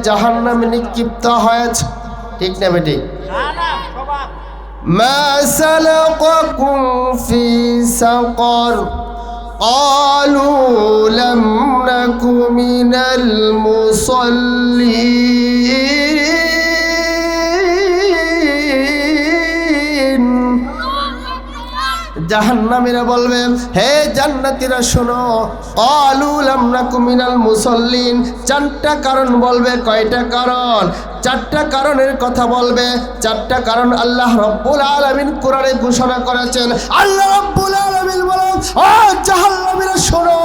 জাহান্নামে নিক্ষিপ্ত হয়েছে। ঠিক না বেটি? মা সালাকাকুম ফি সাকার ক্বালু লাম নাকু মিনাল মুসাল্লিন। জাহান্নামীরা বলবে, হে জান্নাতীরা শোনো, ক্বালু লাম নাকু মিনাল মুসাল্লিন। চারটা কারণ বলবে। কয়টা কারণ? চারটা কারণের কথা বলবে। চারটা কারণ আল্লাহ রাব্বুল আলামিন কোরআনে ঘোষণা করেছেন। আল্লাহ রাব্বুল আলামিন বলেন, ও জাহান্নামীরা শোনো,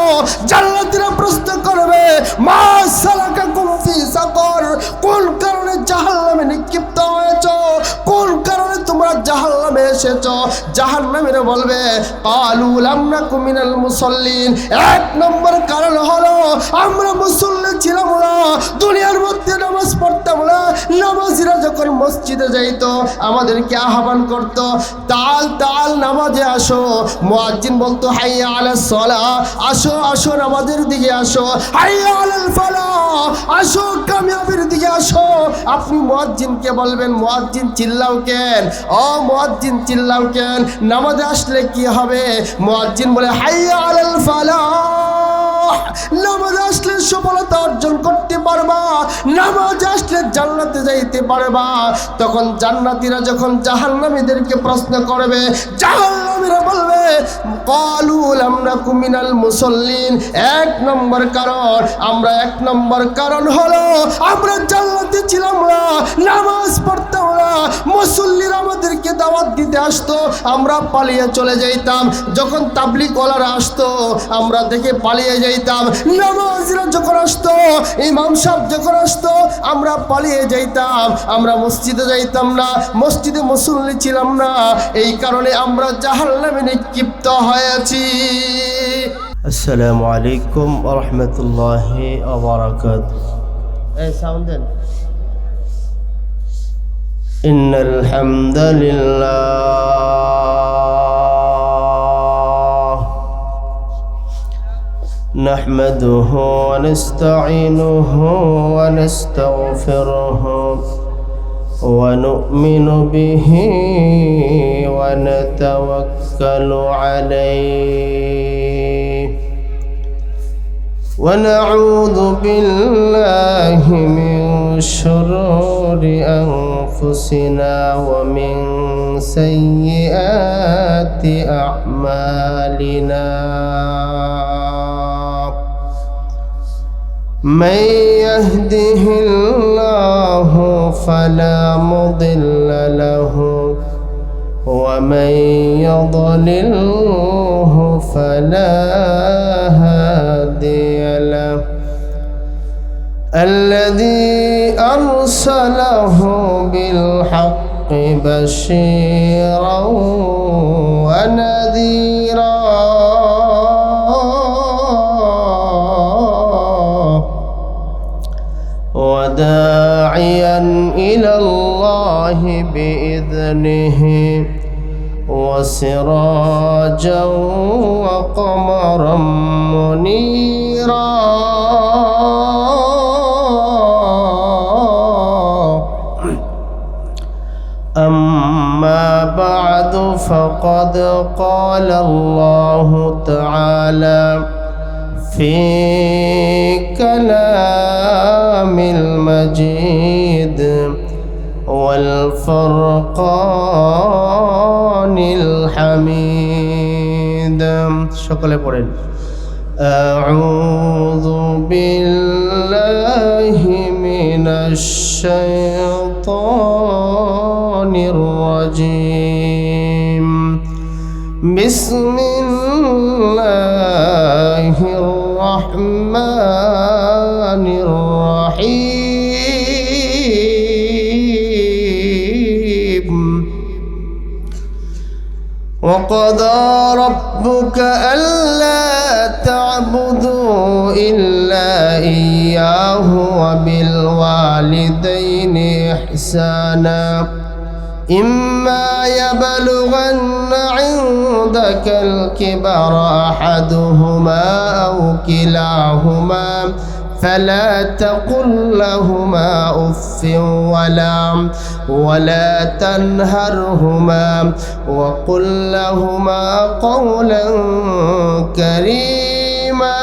জান্নাতীরা প্রশ্ন করবে, মা সালাকাকুম ফি সাকার, কোন কারণে জাহান্নামে নিক্ষিপ্ত হয়েছো? কোন কারণে তোমরা জাহান্নামে এসেছো? জাহান্নামীরা বলবে, ক্বালু লাম নাকু মিনাল মুসাল্লিন। এক নম্বর কারণ হলো আমরা মুসল্লি ছিলাম না, দুনিয়ার মধ্যে নামাজ পড়তাম না। নামাজিরা যখন মসজিদে যাইতো আমাদেরকে আহ্বান করত, তাল তাল নামাজে আসো। মুয়াজ্জিন বলতো, হাইয়া আলাস সালাহ, আসো আসো নামাজের দিকে আসো। হাইয়া আলাল ফালাহ, আসো কামিয়াবির দিকে আসো। আপনি মুয়াজ্জিনকে বলবেন, মুয়াজ্জিন চিল্লাও কেন? ও মুয়াজ্জিন চিল্লাও কেন? নামাজে আসলে কি হবে? মুয়াজ্জিন বলে, হাইয়া আলাল ফালাহ, নামাজ আসলে সফলতা অর্জন করতে পারবা, নামাজ আসলে জান্নাতে যাইতে পারবা। তখন জান্নাতীরা যখন জাহান্নামীদেরকে প্রশ্ন করবে, জাহান্নামীরা বলবে, ক্বালু লাম নাকু মিনাল মুসাল্লিন। এক নম্বর কারণ, আমরা এক নম্বর কারণ হলো আমরা জান্নাতে ছিলাম না, নামাজ পড়তাম না। মুসল্লিরা আমাদেরকে দাওয়াত দিতে আসতো, আমরা পালিয়ে চলে যাইতাম। যখন তাবলীগ ওয়ালারা আসতো আমরা দেখে পালিয়ে যাইতাম। নামাজিরা যখন আসতো, ইমাম সাহেব যখন আসতো, আমরা পালিয়ে যাইতাম। আমরা মসজিদে যাইতাম না, মসজিদে মুসল্লি ছিলাম না। এই কারণে আমরা জাহান্নামে নিক্ষিপ্ত হয়েছি। আসসালামু আলাইকুম ওয়া রাহমাতুল্লাহি ওয়া বারাকাতুহু। এই সাউন্ড দেন। ইন্নাল হামদালিল্লাহ نحمده ونستعينه ونستغفره ونؤمن به ونتوكل عليه ونعوذ بالله من شرور أنفسنا ومن سيئات أعمالنا من يهده الله فلا مضل له ومن يضلله فلا هادي له الذي أرسله بالحق بشيرا ونذيرا وداعيا إلى الله بإذنه وسراجا وقمرا منيرا أما بعد فقد قال الله تعالى في كلام المجيد والفرقان الحميد شكرا لكم. أعوذ بالله من الشيطان الرجيم بسم الله الرحمن الرحيم وقضى ربك ألا تعبدوا إلا إياه وبالوالدين إحسانا إما يبلغن عندك الكبر أحدهما أو كلاهما فلا تقل لهما أف ولا تنهرهما وقل لهما قولا كريما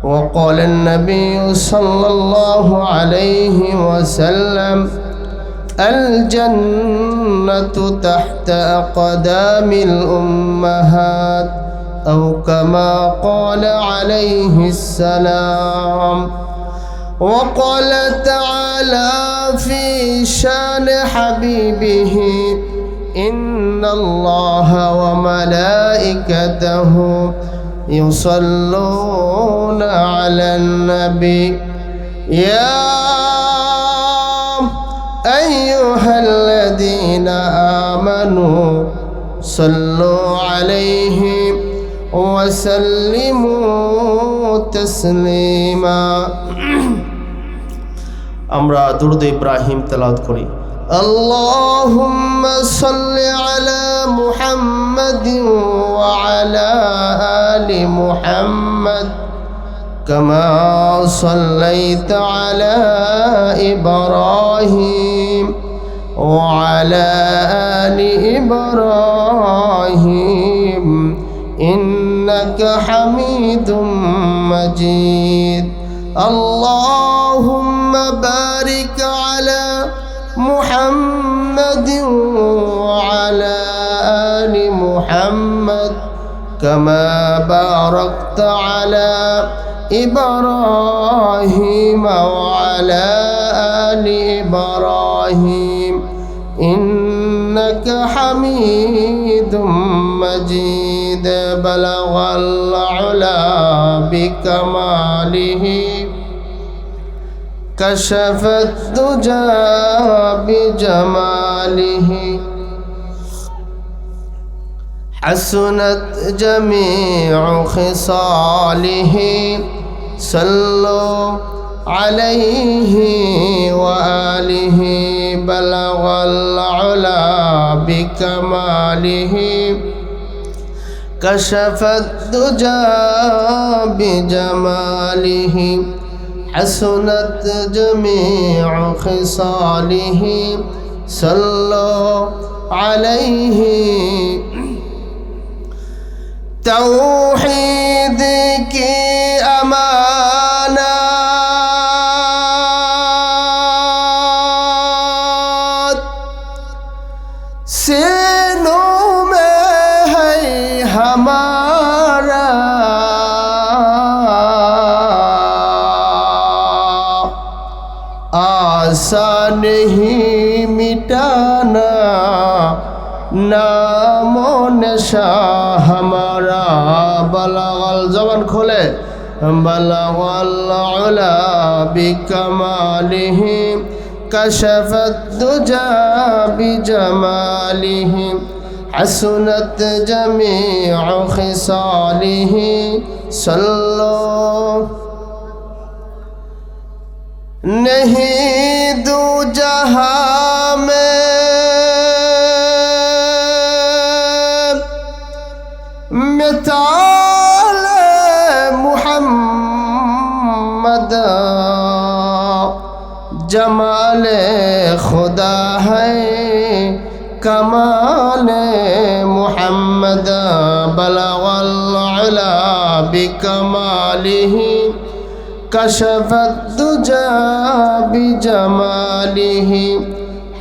وقال النبي صلى الله عليه وسلم الجنة تحت أقدام الأمهات أو كما قال عليه السلام وقال تعالى في شان حبيبه إن الله وملائكته يصلون على النبي يا أيها الذين آمنوا صلوا عليه وسلموا تسليما আমরা দুরূদ ইব্রাহিম তেলাওয়াত করি اللهم صل على محمد وعلى آل محمد كما صليت على إبراهيم وعلى آل إبراهيم إنك حميد مجيد اللهم بارك على محمد وعلى آل محمد كما باركت على إبراهيم وعلى آل إبراهيم إنك حميد مجيد بلغ العلا بكماله كشف الدجى بجماله حسنت جميع خصاله صلوا عليه وآله بلغ العلا بكماله كشف الدجى بجماله حسنت جميع خصاله صلوا عليه توحید کی امانت سینوں میں ہے ہمارا آسان ہی مٹانا नाम नशा हमारा बलगल जबान खोले बलगल उला बिकमालिहि कशफत दुजा बिजमालिहि हसनत जमीउ खिसालिहि सल्लो नहीं दू जहां में मिसाल मुहम्मद जमाल खुदा है कमाल मुहम्मद बलगल उला बिकमालिहि कशफत दुजा बिजमालिहि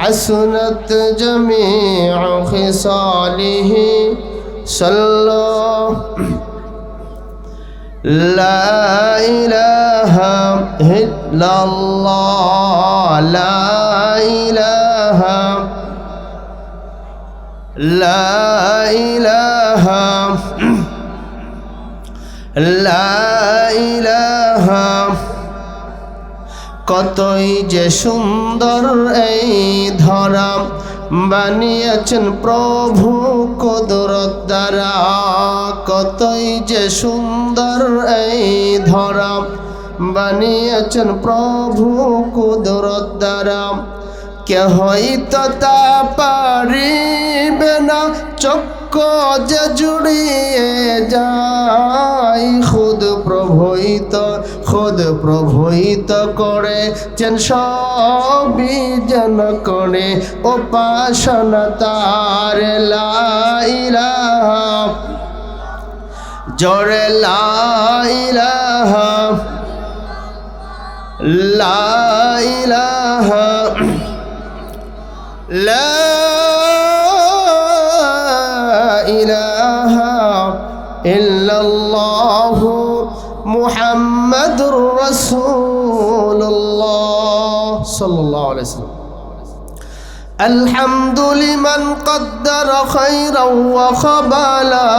हसनत जमीउ खिसालिहि सल्लो ला इलाहा इल्लल्लाह ला इलाहा কতই যে সুন্দর এই ধরা বানিয়েছেন প্রভু কুদরত দ্বারা কতই যে সুন্দর এই ধরা বানিয়েছেন প্রভু কুদরত দ্বারা কেহই তো তা পারিবে না চক্ষু যে জুড়িয়ে যায় খুদ প্রভুইত করে যেন সবই যেন করে উপাসনা তার লা ইলাহা জোরে লা ইলাহা লা ইলাহা লা ইলাহা ইল্লাল্লাহু মুহাম্মাদুর রাসূলুল্লাহ সাল্লাল্লাহু আলাইহি ওয়াসাল্লাম الحمد لمن قدر خيرا وخبلا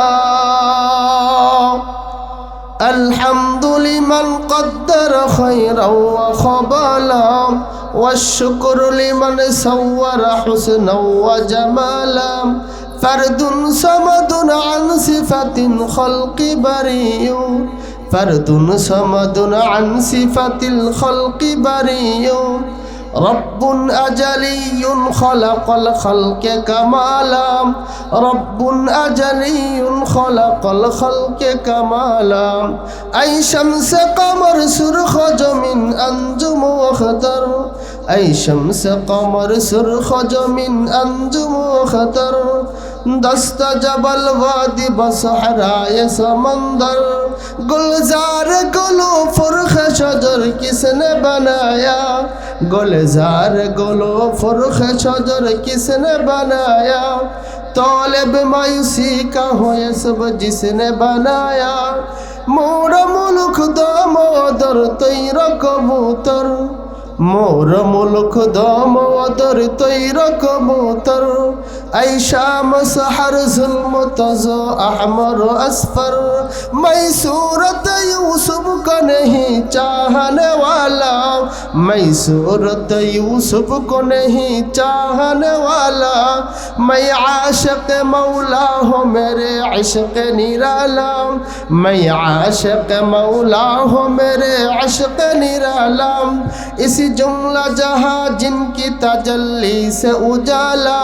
الحمد لمن قدر خيرا وخبلا والشكر لمن صور حسنا وجمالا فرد صمد عن صفة الخلق بريء فرد صمد عن صفة الخلق بريء رب أجلي خلق الخلق كمالا رب أجلي خلق الخلق كمالا أي شمس قمر سرخج من أنجم وخطر أي شمس قمر سرخج من أنجم وخطر دست جبل وادی بصحرائے سمندر گلزار گلو فرخ شجر کس نے بنایا گلزار گلو فرخ شجر کس نے بنایا طالب مایوسی کا ہو یہ سب جس نے بنایا مور ملک دامادر تیر کبوتر مور ملک دامادر تیر کبوتر ای شام سحر ظلم تزو احمر اصفر میں صورت یوسف کا نہیں چاہنے والا میں صورت یوسف کو نہیں چاہنے والا میں عاشق مولا ہوں میرے عشق نرالا میں عاشق مولا ہوں میرے عشق نرالا اسی جملہ جہاں جن کی تجلی سے اجالا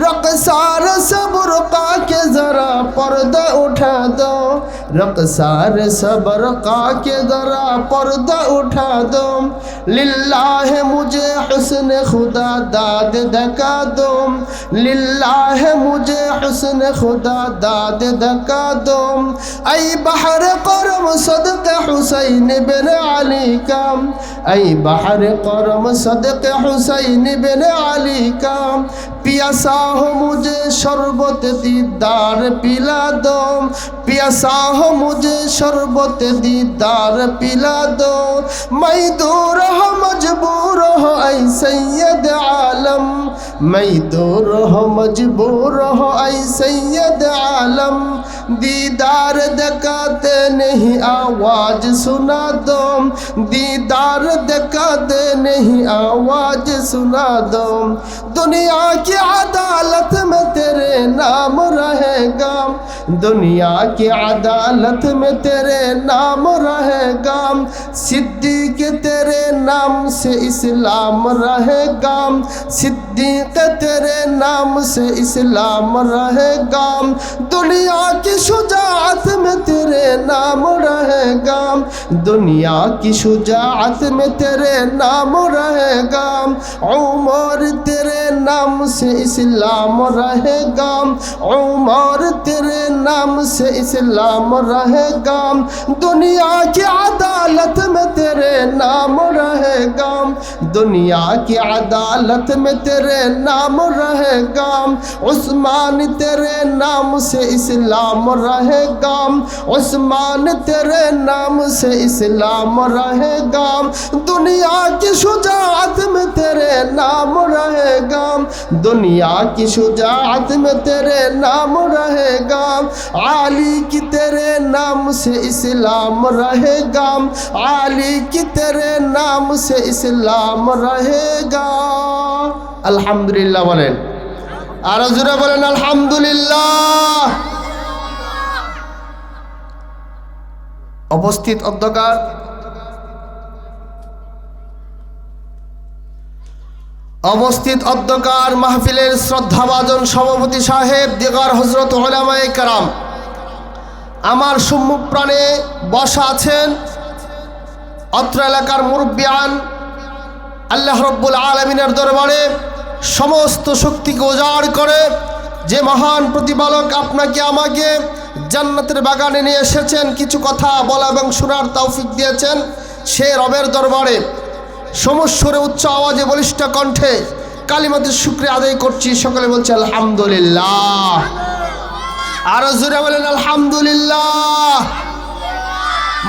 رقصار صبر کا کے ذرا پردہ اٹھا دو رقصار صبر کا کے ذرا پردہ اٹھا دو للہ مجھے حسن خدا داد دکا دو للہ مجھے حسن خدا داد دکا دو ای بحر قرم صدق حسین بن علی کا ای بحر قرم صدق حسین بن علی کا پیاسا ہو مجھے شربت دیدار پلا دو پیاسا ہو مجھے شربت دیدار پلا دو میں دور ہو مجبور ہو اے سید عالم میں دور ہو مجبور ہو اے سید عالم دیدار دکاتے نہیں آواز سنا دو دیدار دکاتے نہیں آواز سنا دو دنیا کی عدالت میں تیرے نام رہے گا دنیا کی عدالت میں تیرے نام رہے گا صدیق تیرے نام سے اسلام رہے گا صدیق تیرے نام سے اسلام رہے گا دنیا کی شجاعت میں تیرے نام رہے گا دنیا کی شجاعت میں تیرے نام رہے گا عمر تیرے نام سے اسلام رہے گا عمر تیرے نام سے اسلام رہے گا دنیا کی عدالت میں تیرے نام رہے گا دنیا کی عدالت میں تیرے نام رہے گا عثمان تیرے نام سے اسلام رہے گا عثمان تیرے نام سے اسلام رہے گا دنیا کی شجاعت میں تیرے نام رہے گا دنیا کی شجاعت میں تیرے نام رہے گا علی کی تیرے نام سے اسلام رہے گا علی کی تیرے نام سے اسلام رہے گا আলহামদুলিল্লাহ বলেন আর জোরে বলেন আলহামদুলিল্লাহ উপস্থিত অধ্যকার অবস্থিত অধ্যকার মাহফিলের শ্রদ্ধাভাজন সভাপতি সাহেব, দিগার হজরত উলামায়ে কেরাম, আমার সম্মুখ প্রাণে বসা আছেন অত্র এলাকার মুরব্বিয়ান। আল্লাহ রব্বুল আলামিনের দরবারে সমস্ত শক্তিকে উজাড় করে যে মহান প্রতিপালক আপনাকে আমাকে জান্নাতের বাগানে নিয়ে এসেছেন, কিছু কথা বলা এবং শোনার তৌফিক দিয়েছেন, সে রবের দরবারে সমস্বরে উচ্চ আওয়াজে বলিষ্ঠ কণ্ঠে কালিমাতুশ শুকরিয়া আদায় করছি। সকলে বলছে আলহামদুলিল্লাহ। আরো জোরে বলেন আলহামদুলিল্লাহ।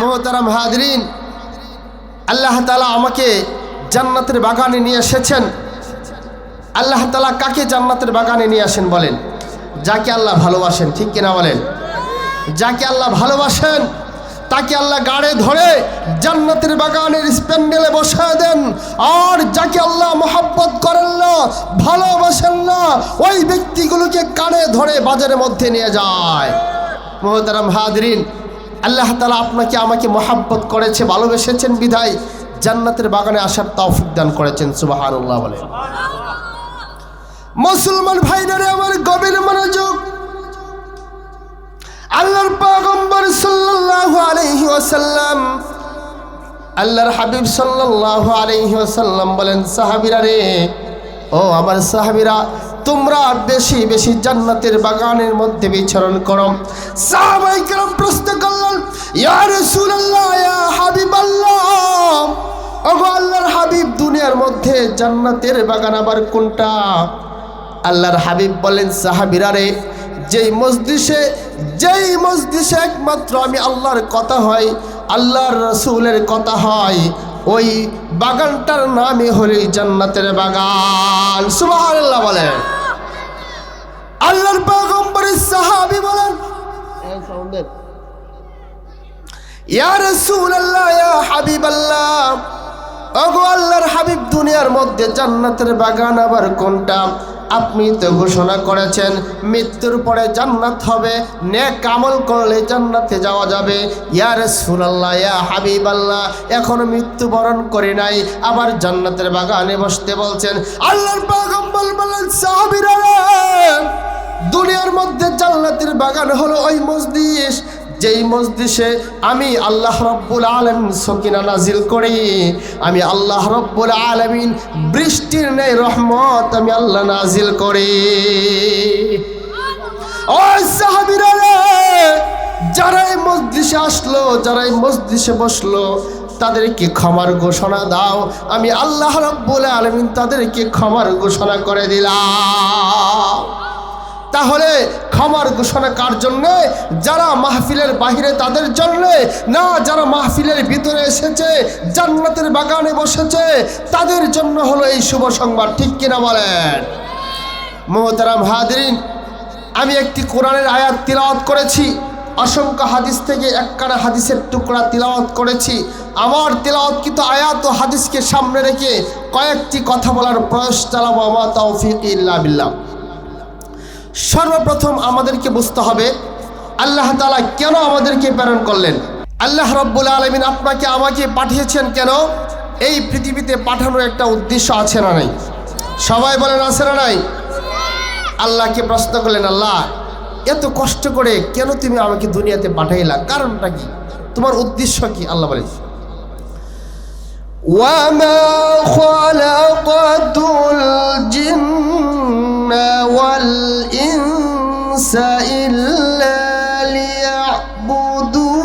মুহতারাম হাজরিন, আল্লাহ তাআলা আমাকে জান্নাতের বাগানে নিয়ে এসেছেন। আল্লাহ তাআলা কাকে জান্নাতের বাগানে নিয়ে আসেন বলেন? যাকে আল্লাহ ভালোবাসেন, ঠিক কিনা বলেন? যাকে আল্লাহ ভালোবাসেন তাকে আল্লাহ গাড়ে ধরে জান্নাতের বাগানের স্প্যান্ডেলে বসায় দেন। আর যাকে আল্লাহ মহব্বত করেন না, ভালোবাসেন না, ওই ব্যক্তিগুলোকে কানে ধরে বাজারের মধ্যে নিয়ে যায়। মুহতারাম হাজরিন, আল্লাহ তাআলা আপনাকে আমাকে মহব্বত করেছে, ভালোবেসেছেন বিধায় জান্নাতের বাগানে আসার তৌফিক দান করেছেন। সুবহানাল্লাহ বলে। মুসলমান ভাইরা আমার গভীর মনোযোগ। আল্লাহর পয়গম্বর সাল্লাল্লাহু আলাইহি ওয়াসাল্লাম, আল্লাহর হাবিব সাল্লাল্লাহু আলাইহি ওয়াসাল্লাম বলেন, সাহাবীরা রে, ও আমার সাহাবীরা, তোমরা বেশি বেশি জান্নাতের বাগানের মধ্যে বিচরণ করো। সাহাবায়ে কেরাম প্রশ্ন করলেন, ইয়া রাসূলুল্লাহ, ইয়া হাবিবাল্লাহ, ওগো আল্লাহর হাবিব, দুনিয়ার মধ্যে জান্নাতের বাগান আবার কোনটা? আল্লাহর হাবিব বলেন, সাহাবীরা রে, যেই মজলিসে একমাত্র আমি আল্লাহর কথা হয়, আল্লাহর রাসূলের কথা হয়, ওই বাগানটার নামই হলো জান্নাতের বাগান। সুবহানাল্লাহ বলেন। আল্লাহর পয়গম্বরের সাহাবী বলেন, ইয়া রাসূলুল্লাহ, ইয়া হাবিবাল্লাহ, ওগো আল্লাহর হাবিব, দুনিয়ার মধ্যে জান্নাতের বাগান আবার কোনটা? আপনি তো ঘোষণা করেছেন মৃত্যুর পরে জান্নাত হবে, নেক আমল করলে জান্নাতে যাওয়া যাবে। ইয়া রাসূলুল্লাহ, ইয়া হাবিবাল্লাহ, এখনো মৃত্যুবরণ করে নাই, আবার জান্নাতের বাগানে বসতে বলছেন। আল্লাহর পয়গম্বর বলেন, সাহাবীরা, দুনিয়ার মধ্যে জান্নাতের বাগান হলো ওই মজলিস, যেই মজলিসে আমি আল্লাহ রব্বুল আলামিন সকিনা নাজিল করি, আমি আল্লাহ রব্বুল আলামিন বৃষ্টির ন্যায় রহমত আমি আল্লাহ নাজিল করি। ও সাহাবীরা, যারা এই মজলিসে আসলো, যারা এই মজলিসে বসলো, তাদেরকে ক্ষমার ঘোষণা দাও। আমি আল্লাহ রব্বুল আলামিন তাদেরকে ক্ষমার ঘোষণা করে দিলাম। তাহলে ক্ষমার ঘোষণা কার জন্য? যারা মাহফিলের বাহিরে তাদের জন্য না, যারা মাহফিলের ভিতরে এসেছে, জান্নাতের বাগানে বসেছে, তাদের জন্য হলো এই শুভ সংবাদ, ঠিক কিনা বলেন? মুহতারাম হাজরিন, আমি একটি কোরআনের আয়াত তিলাওয়াত করেছি, অসংখ্য হাদিস থেকে একখানা হাদিসের টুকরা তিলাওয়াত করেছি। আমার তিলাওয়াতকৃত আয়াত ও হাদিসকে সামনে রেখে কয়েকটি কথা বলার প্রয়াস চালাবো। ওয়া তাওফীক ইল্লা বিল্লাহ। সর্বপ্রথম আমাদেরকে বুঝতে হবে আল্লাহ তাআলা কেন আমাদেরকে প্রেরণ করলেন। আল্লাহ রব্বুল আলামিন আপনাকে আমাকে পাঠিয়েছেন কেন? এই পৃথিবীতে পাঠানোর একটা উদ্দেশ্য আছে না নাই? সবাই বলেন আছে না নাই? আল্লাহকে প্রশ্ন করলেন, আল্লাহ, এত কষ্ট করে কেন তুমি আমাকে দুনিয়াতে পাঠাইলা? কারণটা কি? তোমার উদ্দেশ্য কি? আল্লাহ বলেন, ওয়ামা খালাকাতুল জিন্না ওয়াল ইনসা ইল্লা লিয়াবুদুন।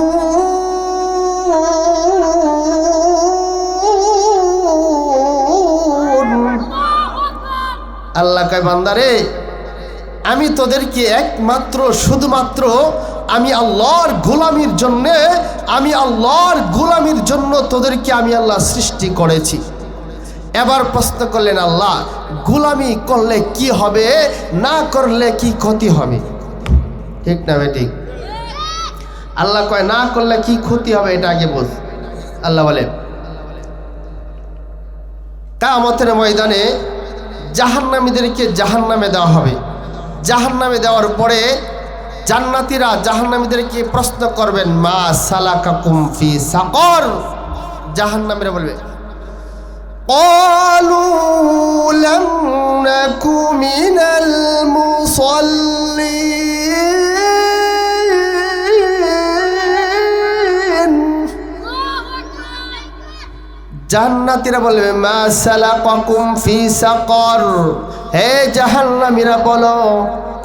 আল্লাহ কয়, বান্দারে, আমি তোদেরকে একমাত্র শুধুমাত্র আমি আল্লাহর গোলামির জন্য তোদেরকে আমি আল্লাহ সৃষ্টি করেছি। এবার প্রশ্ন করলেন, আল্লাহ, গোলামি করলে কি হবে, না করলে কি ক্ষতি হবে? ঠিক না বেঠিক? আল্লাহ কয়, না করলে কি ক্ষতি হবে এটা আগে বল। আল্লাহ বলে, কিয়ামতের ময়দানে জাহান্নামীদেরকে জাহান্নামে দেওয়া হবে। জাহান্নামে দেওয়ার পরে জান্নাতীরা জাহান্নামীদেরকে প্রশ্ন করবেন, মা সালাকাকুম ফি সাকর। জাহান্নামীরা বলবে, قالوا لم نك من المصلين জান্নাতীরা বলবে মা সালাকাকুম ফি সাকার, হে জাহান্নামীরা বলো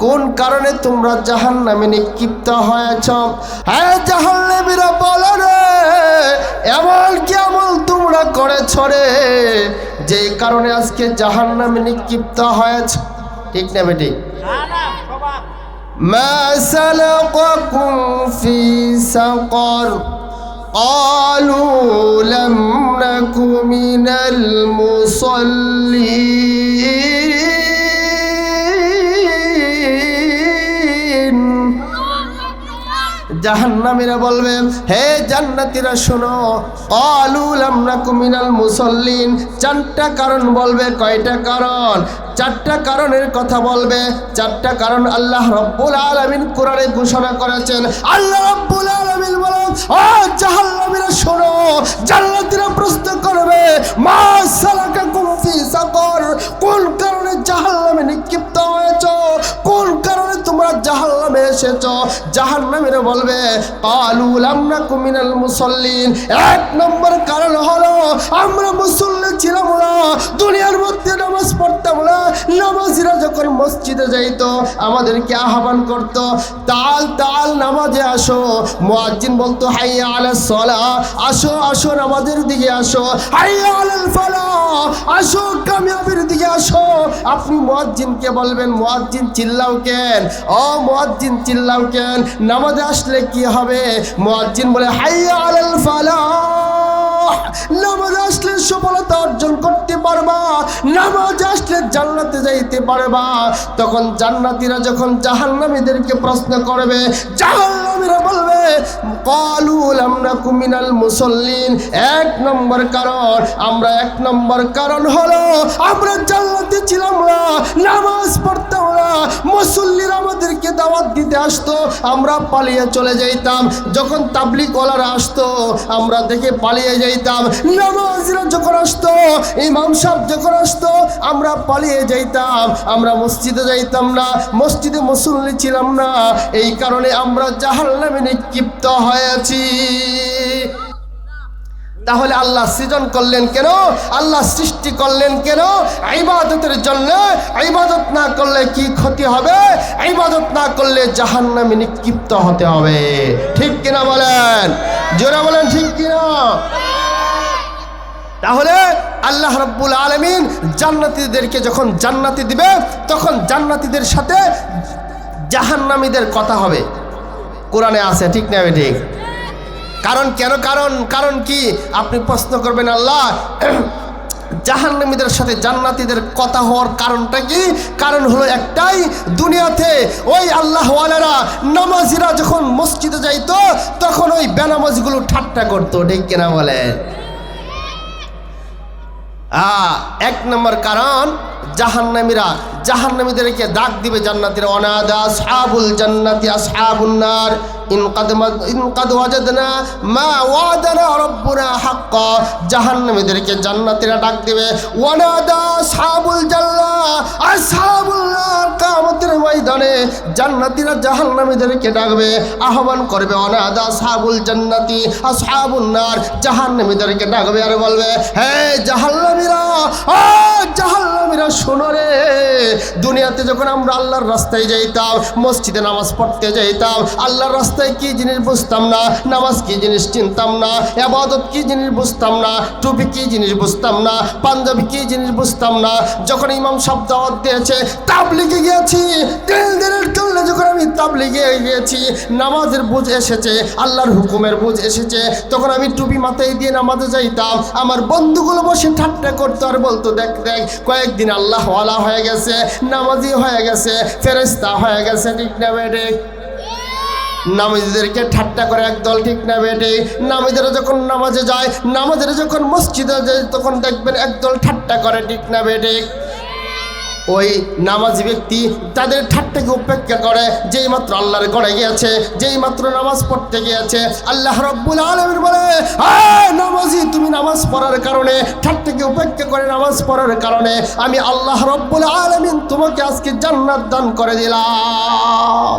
কোন কারণে তোমরা জাহান্নামে নিক্ষিপ্ত হয়েছ? হে জাহান্নামীরা বলো রে, এমন কি আমল তোমরা করেছ রে যে কারণে আজকে জাহান্নামে নিক্ষিপ্ত হয়েছ? ঠিক না বেটি? মা সালাকাকুম ফি সাকার قالوا لم نك من المصلين জাহান্নামীরা বলবে হে জান্নাতীরা শোনো, ক্বালু লাম নাকু মিনাল মুসাল্লিন, চারটা কারণ বলবে। কয়টা কারণ? চারটা কারণের কথা বলবে। চারটা কারণ আল্লাহ রাব্বুল আলামিন কোরআনে ঘোষণা করেছেন। আল্লাহ রাব্বুল আলামিন বলেন, ও জাহান্নামীরা শোনো, জান্নাতীরা প্রশ্ন করবে মা সালাকাকুম ফি সাকার, কোন কারণে জাহান্নামে নিক্ষিপ্ত হয়েছো? কোন কারণে তোমরা জাহান্নামে এসেছো? জাহান্নামীরা বলবে ক্বালু লাম নাকু মিনাল মুসাল্লিন, এক নম্বর কারণ হলো আমরা মুসল্লি ছিলাম না, দুনিয়ার মধ্যে নামাজ পড়তাম না। নামাজিরা যখন মসজিদে যাইতো আমাদেরকে আহ্বান করত, তাল তাল নামাজে আসো। মুয়াজ্জিন বলতো হাইয়া আলাস সালাহ, আসো আসো নামাজের দিকে আসো। হাইয়া আলাল ফালাহ, আসো কামিয়াবির দিকে আসো। আপনি মুয়াজ্জিনকে বলবেন মুয়াজ্জিন চিল্লাও কেন? ও মুয়াজ্জিন চিল্লাও কেন? নামাজে আসলে কি হবে? মুয়াজ্জিন বলে হাইয়া আলাল ফালাহ, নামাজ আসলে সফলতা অর্জন করতে পারবা, নামাজ আসলে জান্নাতে যাইতে পারবা। তখন জান্নাতীরা যখন জাহান্নামীদেরকে প্রশ্ন করবে, জাহান্নামীরা বলবে ক্বালু লাম নাকু মিনাল মুসাল্লিন, এক নম্বর কারণ, আমরা এক নম্বর কারণ হলো আমরা জান্নাতে ছিলাম না, নামাজ পড়তাম না। মুসল্লিরা আমাদেরকে দাওয়াত দিতে আসতো, আমরা পালিয়ে চলে যাইতাম। যখন তাবলীগওয়ালারা আসতো আমরা দেখে পালিয়ে যাইতাম। নামাজিরা যখন আসতো, ইমাম সাহেব যখন আসতো আমরা পালিয়ে যাইতাম। আমরা মসজিদে যাইতাম না, মসজিদে মুসল্লি ছিলাম না। এই কারণে আমরা জাহান্নামে নিক্ষিপ্ত হয়েছি। তাহলে আল্লাহ সৃজন করলেন কেন? আল্লাহ সৃষ্টি করলেন কেন? ইবাদতের জন্য। ইবাদত না করলে কি ক্ষতি হবে? ইবাদত না করলে জাহান্নামে নিক্ষিপ্ত হতে হবে। ঠিক কিনা বলেন? জোরে বলেন ঠিক কিনা? তাহলে আল্লাহ রাব্বুল আলামিন জান্নাতীদেরকে যখন জান্নাতি দিবে তখন জান্নাতীদের সাথে জাহান্নামীদের কথা হবে, কোরআনে আছে। ঠিক না ঠিক? কারণ কেন? কারণ কি? আপনি প্রশ্ন করবেন আল্লাহ জাহান্নামীদের সাথে জান্নাতীদের কথা হওয়ার কারণটা কি? কারণ হলো একটাই, দুনিয়াতে ওই আল্লাহওয়ালারা নামাজিরা যখন মসজিদে যাইতো তখন ওই বেনামাজিগুলো ঠাট্টা করতো। ঠিক কিনা বলেন? এক নম্বর কারণ, জাহান্নামীদেরকে ডাক দিবে জান্নাতীরা, অনাদা আসহাবুল জান্নাতি আসহাবুন নার ইন কাদ ওয়াজাদনা মা ওয়াদানা রাব্বুনা হাক্কা। জাহান্নামীদেরকে জান্নাতীরা ডাক দিবে, ওয়ানাদা আসহাবুল জান্নাহ আসহাবুন নার। কিয়ামতের ময়দানে জান্নাতীরা জাহান্নামীদেরকে ডাকবে, আহ্বান করবে, ওয়ানাদা আসহাবুল জান্নাতি আসহাবুন নার। জাহান্নামীদেরকে ডাকবে আর বলবে, হে জাহান্নামীরা, ও জাহান্নামীরা শোনো রে, দুনিয়াতে যখন আমরা আল্লাহর রাস্তায় যাইতাম, মসজিদে নামাজ পড়তে যাইতাম, আল্লাহর রাস্তায় কি জিনিস বুঝতাম না, নামাজ কি জিনিস চিনতাম না, ইবাদত কি জিনিস বুঝতাম না, টুপি কি জিনিস বুঝতাম না, পাঞ্জাবি কি জিনিস বুঝতাম না। যখন ইমাম সাহেব দাওয়াত দিয়েছে, তাবলীগে গিয়েছি, 3 দিনের জন্য যখন আমি তাবলীগে গিয়েছি, নামাজের বুঝ এসেছে, আল্লাহর হুকুমের বুঝ এসেছে, তখন আমি টুপি মাথায় দিয়ে নামাজে যাইতাম। আমার বন্ধুগুলো বসে ঠাট্টা করতো আর বলতো, দেখ দেখ কয়েকদিন আল্লাহ ওয়ালা হয়ে গেছে, নামাজি হয়ে গেছে, ফেরেশতা হয়ে গেছে। ঠিক না বেটে? নামাজীদেরকে ঠাট্টা করে একদল। ঠিক না বেটে? নামাজীরা যখন নামাজে যায়, নামাজীরা যখন মসজিদে যায়, তখন দেখবেন একদল ঠাট্টা করে। ঠিক না বেটে? ওই নামাজি ব্যক্তি তাদের ঠাট্টাকে উপেক্ষা করে, যেই মাত্র আল্লাহর ঘরে গিয়েছে, যেই মাত্র নামাজ পড়তে গিয়েছে, আল্লাহ রাব্বুল আলামিন বলে, নামাজি তুমি নামাজ পড়ার কারণে, ঠাট্টাকে উপেক্ষা করে নামাজ পড়ার কারণে আমি আল্লাহ রাব্বুল আলামিন তোমাকে আজকে জান্নাত দান করে দিলাম।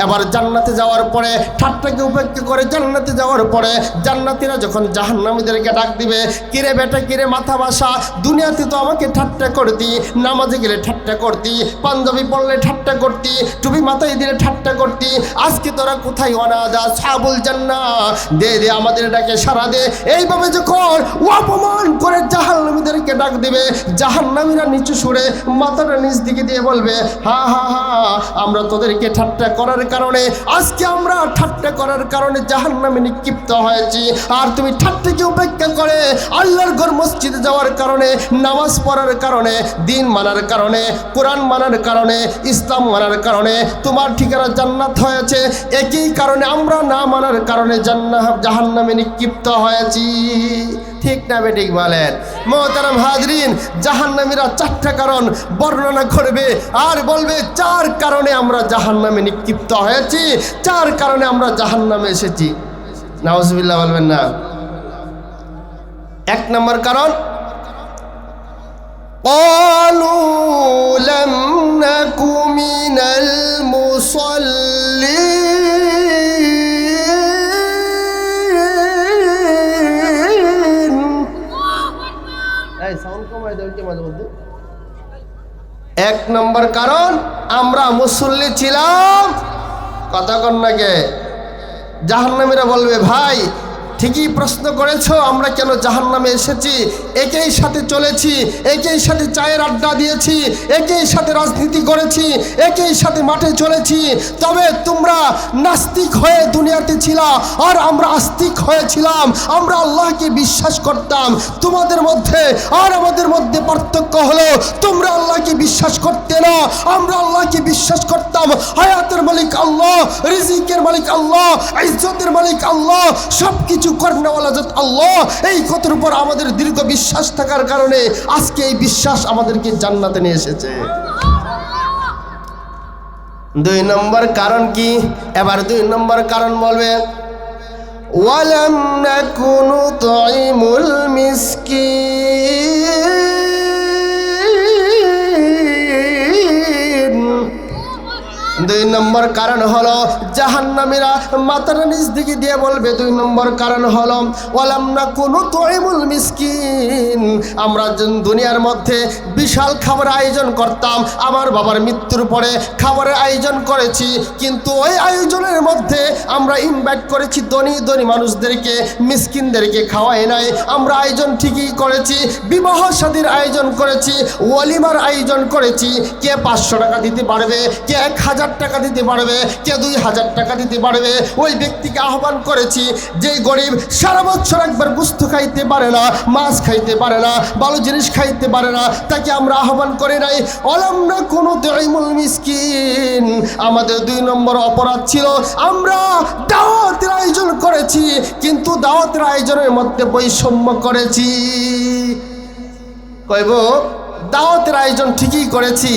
এবার জান্নাতে যাওয়ার পরে, ঠাট্টাকে উপেক্ষা করে জান্নাতে যাওয়ার পরে জান্নাতীরা যখন জাহান্নামীদেরকে ডাক দিবে, কিরে বেটা কিরে মাথা বাসা, দুনিয়াতে তো আমাকে ঠাট্টা করতি, নামাজে গেলে ঠাট্টা করতি, পাঞ্জাবি পরলে ঠাট্টা করতি, টুপি মাথায় দিলে ঠাট্টা করতি, আজকে তোরা কোথায় অনাদা সাবুল জান্নাত, দে দে আমাদের ডাকে সারা দে। এইভাবে যখন অপমান করে জাহান্নামীদেরকে ডাক দিবে, জাহান্নামীরা নিচু সুরে মাথাটা নিচ দিকে দিয়ে বলবে, হা হা হা, আমরা তোদেরকে ঠাট্টা করার কারণে, আজকে আমরা ঠাট্টা করার কারণে জাহান্নামে নিক্ষিপ্ত হয়েছি, আর তুমি ঠাট্টাকে উপেক্ষা করে আল্লাহর ঘর মসজিদে যাওয়ার কারণে, নামাজ পড়ার কারণে, দিন মানার কারণে, কোরআন মানার কারণে, ইসলাম মানার কারণে তোমার ঠিকানা জান্নাত হয়েছে। একই কারণে আমরা না মানার কারণে জাহান্নামে নিক্ষিপ্ত হয়েছি। ঠিক না বেঠিক বলেন? মোহতারাম হাজরিন, জাহান্নামীরা 4টা কারণ বর্ণনা করবে আর বলবে 4 কারণে আমরা জাহান্নামে নিক্ষিপ্ত হয়েছি, 4 কারণে আমরা জাহান্নামে এসেছি। নাউজুবিল্লাহ বলবেন না? 1 নম্বর কারণ, قالوا لم نك من المصلين। সাউন্ড কমাই দাও কি মাঝে মধ্যে। 1 নম্বর কারণ, আমরা মুসল্লি ছিলাম। কথা কন না কে? জাহান্নামীরা বলবে, ভাই ঠিকই প্রশ্ন করেছো, আমরা কেন জাহান্নামে এসেছি? একই সাথে চলেছি, একই সাথে চায়ের আড্ডা দিয়েছি, একই সাথে রাজনীতি করেছি, একই সাথে মাঠে চলেছি, তবে তোমরা নাস্তিক হয়ে দুনিয়াতে ছিলা আর আমরা আস্তিক হয়েছিলাম, আমরা আল্লাহকে বিশ্বাস করতাম। তোমাদের মধ্যে আর আমাদের মধ্যে পার্থক্য হলো, তোমরা আল্লাহকে বিশ্বাস করতে না, আমরা আল্লাহকে বিশ্বাস করতাম। হায়াতের মালিক আল্লাহ, রিজিকের মালিক আল্লাহ, ইজ্জতের মালিক আল্লাহ, সব কিছু করনেওয়ালা যত আল্লাহ। এই কথার উপর আমাদের দীর্ঘ বিশ্বাস থাকার কারণে আজকে এই বিশ্বাস আমাদেরকে জান্নাতে নিয়ে এসেছে। 2 নম্বর কারণ কি? এবার 2 নম্বর কারণ বলবে, ওয়ালাম নাকুনু তুইমুল মিসকিন। 2 নম্বর কারণ হলো, জাহান্নামীরা মাথার নিচ দিকে দিয়ে বলবে, 2 নম্বর কারণ হলো, ওয়ালাম নাকুনু তুইমুল মিসকিন, আমরা দুনিয়ার মধ্যে বিশাল খাবার আয়োজন করতাম, আমার বাবার মৃত্যুর পরে খাবারের আয়োজন করেছি, কিন্তু ওই আয়োজনের মধ্যে আমরা ইনভাইট করেছি ধনী ধনী মানুষদেরকে, মিসকিনদেরকে খাওয়াই নাই। আমরা আয়োজন ঠিকই করেছি, বিবাহ শাদীর আয়োজন করেছি, ওয়ালিমার আয়োজন করেছি। কে 500 টাকা দিতে পারবে, কে 1000 টাকা দিতে পারবে, কে 2000 টাকা দিতে পারবে, ওই ব্যক্তিকে আহ্বান করেছি। যেই গরিব সারা বছর একবার গোশত খাইতে পারে না, মাছ খাইতে পারে না, ভালো জিনিস খাইতে পারে না, তাকে আমরা আহ্বান করে নাই। ওয়ালাম নাকুনু তুইমুল মিসকিন। আমাদের 2 নম্বর অপরাধ ছিল, আমরা দাওয়াতের আয়োজন করেছি, কিন্তু দাওয়াতের আয়োজনের মধ্যে বৈষম্য করেছি। কইব দাওয়াতের আয়োজন ঠিকই করেছি,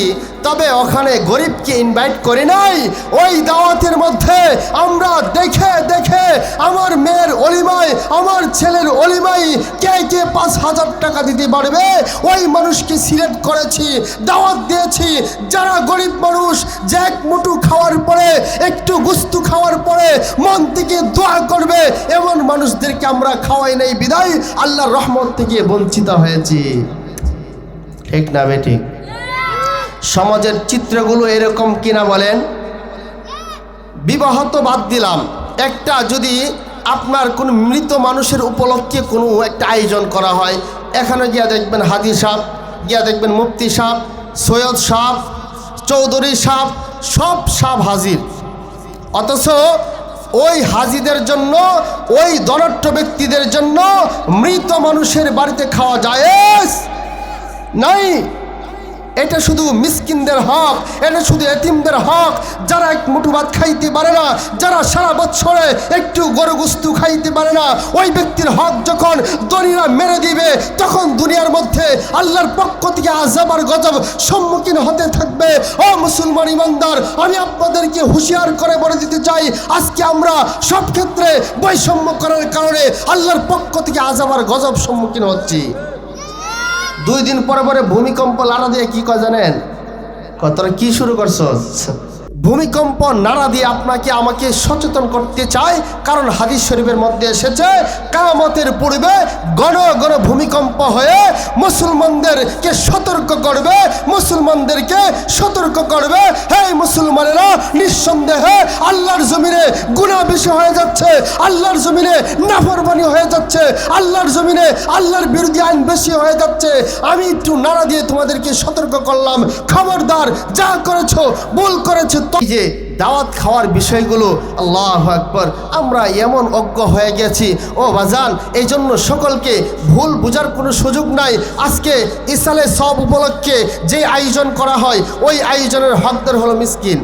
তবে ওখানে গরিবকে ইনভাইট করে নাই। ওই দাওয়াতের মধ্যে আমরা দেখে দেখে আমার মেয়ের অলিমায়, আমার ছেলের অলিমায় কে কে 5000 টাকা দিতে পারবে, ওই মানুষকে সিলেক্ট করেছি, দাওয়াত দিয়েছি। যারা গরিব মানুষ, যে 1 মুঠো খাওয়ার পরে, একটু গোশত খাওয়ার পরে মন থেকে দোয়া করবে, এমন মানুষদেরকে আমরা খাওয়াই নাই, বিদায় আল্লাহর রহমত থেকে বঞ্চিত হয়েছি। ঠিক না বেঠিক? সমাজের চিত্রগুলো এরকম কিনা বলেন? বিবাহ তো বাদ দিলাম, একটা যদি আপনার কোন মৃত মানুষের উপলক্ষে কোনো একটা আয়োজন করা হয়, এখানে গিয়া দেখবেন হাজি সাহেব, গিয়া দেখবেন মুফতি সাহেব, সৈয়দ সাহেব, চৌধুরী সাহেব, সব সাহেব হাজির, অথচ ওই হাজিদের জন্য, ওই ধনাঢ্য ব্যক্তিদের জন্য মৃত মানুষের বাড়িতে খাওয়া জায়েজ নাই। এটা শুধু মিসকিনদের হক, এটা শুধু এতিমদের হক, যারা এক মুঠো ভাত খাইতে পারে না, যারা সারা বছরে একটু গরু গোশত খাইতে পারে না, ওই ব্যক্তির হক যখন ধনীরা মেরে দিবে তখন দুনিয়ার মধ্যে আল্লাহর পক্ষ থেকে আযাব আর গজব সম্মুখীন হতে থাকবে। ও মুসলমান ইমানদার, আমি আপনাদেরকে হুঁশিয়ার করে বলে দিতে চাই, আজকে আমরা সব ক্ষেত্রে বৈষম্য করার কারণে আল্লাহর পক্ষ থেকে আযাব আর গজব সম্মুখীন হচ্ছি। 2 দিন পরে পরে ভূমিকম্প নাড়া দিয়ে কি কয় জানেন? তোরা কি শুরু করছো? ভূমিকম্প নাড়া দিয়ে আপনাকে আমাকে সচেতন করতে চায়, কারণ হাদিস শরীফের মধ্যে এসেছে কিয়ামতের পূর্বে ঘন ঘন ভূমিকম্প হয়ে মুসলমানদেরকে সতর্ক করবে, মুসলমানদেরকে সতর্ক করবে, হে মুসলমানেরা, নিঃসন্দেহে আল্লাহর জমিনে গুনাহ বেশি হয়ে যাচ্ছে, আল্লাহর জমিনে নাফরমানি হয়ে যাচ্ছে, আল্লাহর জমিনে আল্লাহর বিরোধী আইন বেশি হয়ে যাচ্ছে। আমি একটু নাড়া দিয়ে তোমাদেরকে সতর্ক করলাম, খবরদার, যা করেছো ভুল করেছো। এই যে দাওয়াত খাওয়ার বিষয়গুলো, আল্লাহু আকবার, আমরা এমন অজ্ঞ হয়ে গেছি ও বাজান, এই জন্য সকলকে ভুল বোঝার কোনো সুযোগ নাই। আজকে ইসালে সব উপলক্ষে যে আয়োজন করা হয়, ওই আয়োজনের হকদার হলো মিসকিন।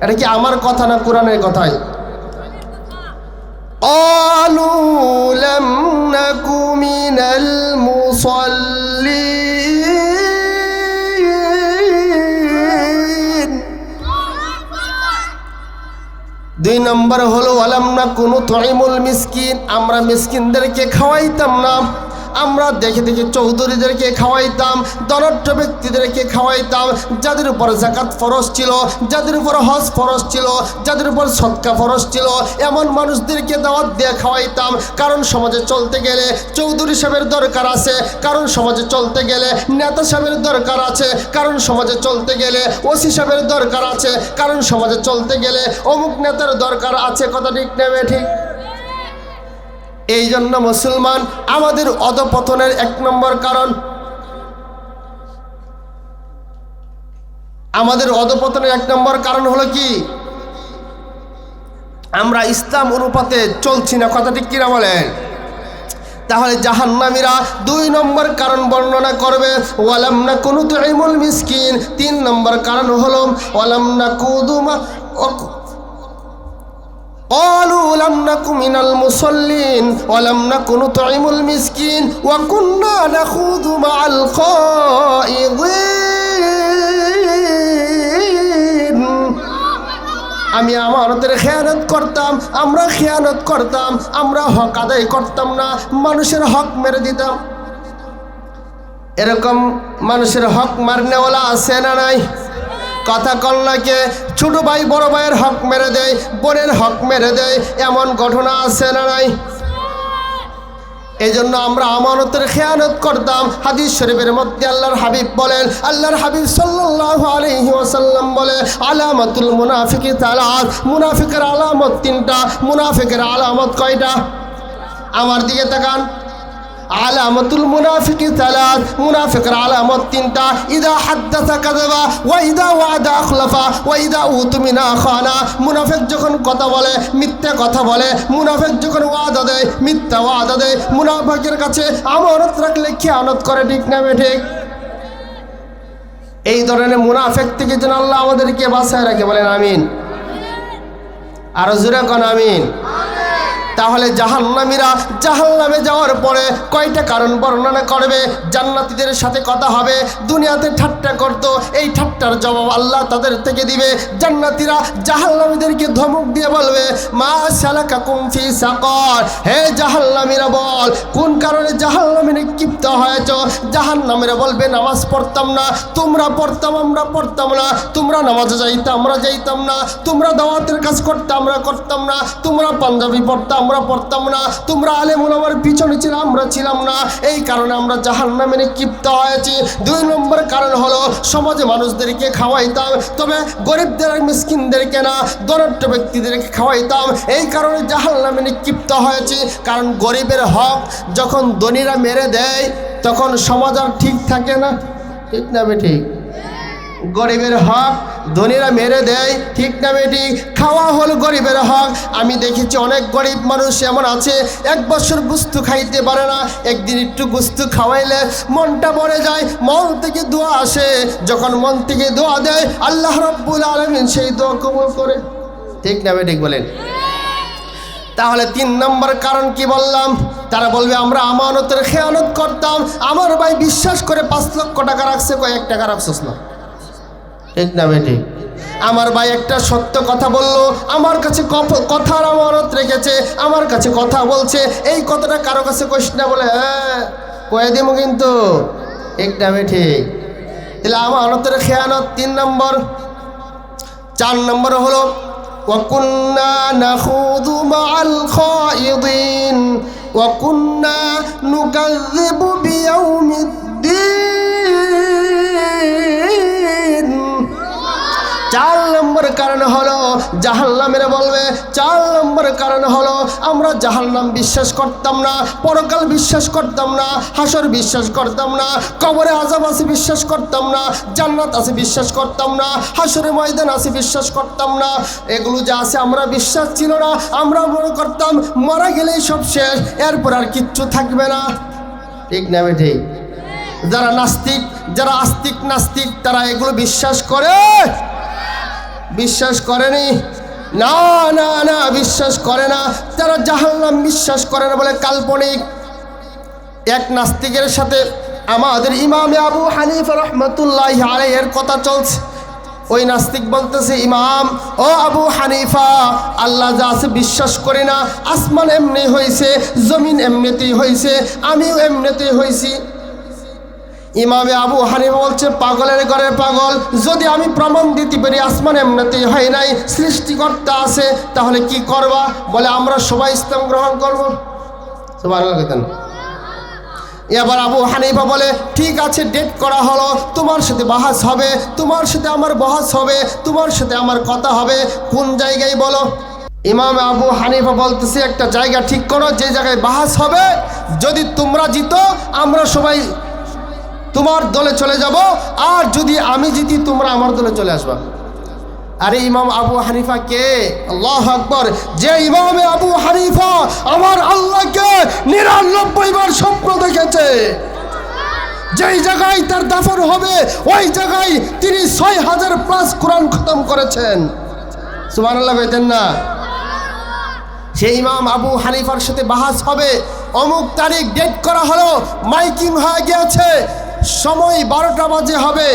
এটা কি আমার কথা না কোরআনের কথাই? ক্বালু লাম নাকু মিনাল মুসাল্লিন। 2 নম্বর হলো ওয়ালাম নাকুনু তুইমুল মিসকিন, আমরা মিসকিনদেরকে খাওয়াইতাম না। আমরা দেখে দেখে চৌধুরীদেরকে খাওয়াইতাম, ধনাঢ্য ব্যক্তিদেরকে খাওয়াইতাম, যাদের উপর যাকাত ফরজ ছিল, যাদের উপর হজ ফরজ ছিল, যাদের উপর সদকা ফরজ ছিল, এমন মানুষদেরকে দাওয়াত দিয়ে খাওয়াইতাম। কারণ সমাজে চলতে গেলে চৌধুরী সাহেবের দরকার আছে, কারণ সমাজে চলতে গেলে নেতা সাহেবের দরকার আছে, কারণ সমাজে চলতে গেলে ওসি সাহেবের দরকার আছে, কারণ সমাজে চলতে গেলে অমুক নেতার দরকার আছে। কথা ঠিক নেবে ঠিক? এই জন্য মুসলমান, আমাদের অধপতনের 1 নম্বর কারণ, আমাদের অধপতনের 1 নম্বর কারণ হলো কি? আমরা ইসলাম অনুপাতে চলছি না। কথা ঠিক কিনা বলেন? তাহলে জাহান্নামীরা 2 নম্বর কারণ বর্ণনা করবে, ওয়ালাম নাকুনু তুইমুল মিসকিন। 3 নম্বর কারণ হলো ওয়ালাম নাকুদু قالوا لم نكن من المصلين ولم نكن نطعم المسكين وكنا نخوض مع الخائضين। আমি আমানতের খেয়ানত করতাম, আমরা খেয়ানত করতাম, আমরা হক আদায় করতাম না, মানুষের হক মেরে দিতাম। এরকম মানুষের হক মারনেওয়ালা আছে না নাই? কথা কল্লাকে ছোট ভাই বড় ভাইয়ের হক মেরে দেয়, বোনের হক মেরে দেয়, এমন ঘটনা আছে না নাই? এই জন্য আমরা আমানতের খেয়ানত করতাম। হাদিস শরীফের মধ্যে আল্লাহর হাবিব বলেন, আল্লাহর হাবিব সাল্লাল্লাহু আলাইহি ওয়াসাল্লাম বলে, আলামাতুল মুনাফিকি সালাত, মুনাফিকের আলামত 3টা। মুনাফিকের আলামত কয়টা? আমার দিকে তাকান। আলামাতুল মুনাফিকি সালাত, মুনাফিকের আলামত 3টা। ইদা হাদ্দাসা কাযাবা ওয়া ইদা ওয়াদা আখলাফা ওয়া ইদা উতমিনা খানা। মুনাফিক যখন কথা বলে মিথ্যা কথা বলে, মুনাফিক যখন ওয়াদা দেয় মিথ্যা ওয়াদা দেয়, মুনাফিকের কাছে আমানত রাখলে খেয়ানত করে। ঠিক না ঠিক? এই ধরনের মুনাফিক থেকে যেন আল্লাহ আমাদেরকে বাঁচায় রাখে। বলেন আমিন। আরো জোরে কোন আমিন। তাহলে জাহান্নামীরা জাহান্নামে যাওয়ার পরে কয়টা কারণ বর্ণনা করবে? জান্নাতীদের সাথে কথা হবে, দুনিয়াতে ঠাট্টা করতো, এই ঠাট্টার জবাব আল্লাহ তাদের থেকে দিবে। জান্নাতীরা জাহান্নামীদেরকে ধমক দিয়ে বলবে, মা সালাকাকুম ফি সাকার। হে জাহান্নামীরা, বল কোন কারণে জাহান্নামে নিক্ষিপ্ত হয়েছো? জাহান্নামীরা বলবে, নামাজ পড়তাম না, তোমরা পড়তাম, আমরা পড়তাম না, তোমরা নামাজে যাইতাম, আমরা যাইতাম না, তোমরা দাওয়াতের কাজ করতাম, আমরা করতাম না, তোমরা পাঞ্জাবি পড়তাম, আমরা পড়তাম না, তোমরা আলেম ওলামার পিছনে ছিল, আমরা ছিলাম না, এই কারণে আমরা জাহান্নামে নিক্ষিপ্ত হয়েছি। 2 নম্বর কারণ হলো সমাজে মানুষদেরকে খাওয়াইতাম, তবে গরিবদের মিসকিনদেরকে না, ধনাঢ্য ব্যক্তিদেরকে খাওয়াইতাম, এই কারণে জাহান্নামে নিক্ষিপ্ত হয়েছি। কারণ গরিবের হক যখন ধনীরা মেরে দেয় তখন সমাজ আর ঠিক থাকে না। ঠিক না ঠিক? গরিবের হক ধনীরা মেরে দেয়, ঠিক না বেটি? খাওয়া হলো গরিবের হক। আমি দেখেছি অনেক গরিব মানুষ এমন আছে 1 বছর গোস্ত খাইতে পারে না, একদিন একটু গোস্ত খাওয়াইলে মনটা ভরে যায়, মন থেকে দোয়া আসে। যখন মন থেকে দোয়া দেয় আল্লাহ রাব্বুল আলামিন সেই দোয়া কবুল করে, ঠিক না বেটি বলেন? তাহলে 3 নম্বর কারণ কি বললাম? তারা বলবে আমরা আমানতের খেয়ানত করতাম। আমার ভাই বিশ্বাস করে 5 লক্ষ টাকা রাখছে, কয়েক টাকা রাখছস না, ঠিক না বেটি? আমার ভাই একটা সত্য কথা বললো, আমার কাছে কথার আমানত রেখেছে, আমার কাছে কথা বলছে, এই কথাটা কারো কাছে কইস না, বলে হ্যাঁ কয়ে দিব কিন্তু, ঠিক না বেটি? তাহলে আমানতের খেয়ানত 3 নম্বর। 4 নম্বর হলো وَكُنَّا نَخُوضُ مَعَ الْخَائِضِينَ وَكُنَّا نُكَذِّبُ بِيَوْمِ الدِّينِ। 4 নম্বর কারণ হলো জাহান্নামের বলবে, 4 নম্বর কারণ হলো আমরা জাহান্নাম বিশ্বাস করতাম না, পরকাল বিশ্বাস করতাম না, হাসর বিশ্বাস করতাম না, কবরে আযাব আছে বিশ্বাস করতাম না, জান্নাত আছে বিশ্বাস করতাম না, হাসরে ময়দান আছে বিশ্বাস করতাম না। এগুলো যা আছে আমরা বিশ্বাস ছিল না। আমরা মনে করতাম মারা গেলেই সব শেষ, এরপর আর কিচ্ছু থাকবে না, ঠিক না বেঠিক? যারা নাস্তিক, যারা আস্তিক নাস্তিক, তারা এগুলো বিশ্বাস করে? বিশ্বাস করেনি? না না না, বিশ্বাস করে না। তারা জাহান্নাম বিশ্বাস করে না বলে কাল্পনিক। এক নাস্তিকের সাথে আমাদের ইমামে আবু হানিফা রাহমাতুল্লাহি আলাইহির কথা চলছে। ওই নাস্তিক বলতেছে, ইমাম ও আবু হানিফা, আল্লাহ যা আছে বিশ্বাস করি না। আসমান এমনি হয়েছে, জমিন এমনিতেই হয়েছে, আমিও এমনিতেই হয়েছি। ইমামে আবু হানিফা বলছে, পাগলের ঘরে পাগল, যদি আমি প্রমাণ দিতে পারি আসমান এমনিতেই হয় নাই, সৃষ্টিকর্তা আছে, তাহলে কি করবা? বলে আমরা সবাই ইসলাম গ্রহণ করবো। সুবহানাল্লাহ। এবার আবু হানিফা বলে, ঠিক আছে, ডেট করা হলো, তোমার সাথে বাহাস হবে, তোমার সাথে আমার বহাস হবে, তোমার সাথে আমার কথা হবে। কোন জায়গায় বলো? ইমাম আবু হানিফা বলতেছে, একটা জায়গা ঠিক করো যে জায়গায় বাহাস হবে, যদি তোমরা জিতো আমরা সবাই তোমার দলে চলে যাব, আর যদি আমি জিতি তোমরা আমার দলে চলে আসবা। আরে ইমাম আবু হানিফা কে? আল্লাহু আকবার। যে ইমামে আবু হানিফা আমার আল্লাহকে 99 বার স্বপ্ন দেখেছে, যেই জায়গায় তার দাফন হবে ওই জায়গায় তিনি 6000+ কোরআন খতম করেছেন। সুবহানাল্লাহ কইতেন না? সেই ইমাম আবু হানিফার সাথে বাহাস হবে, অমুক তারিখ ডেট করা হলো, মাইকিং হয়ে গিয়েছে, সময় 12টা বাজে হবে।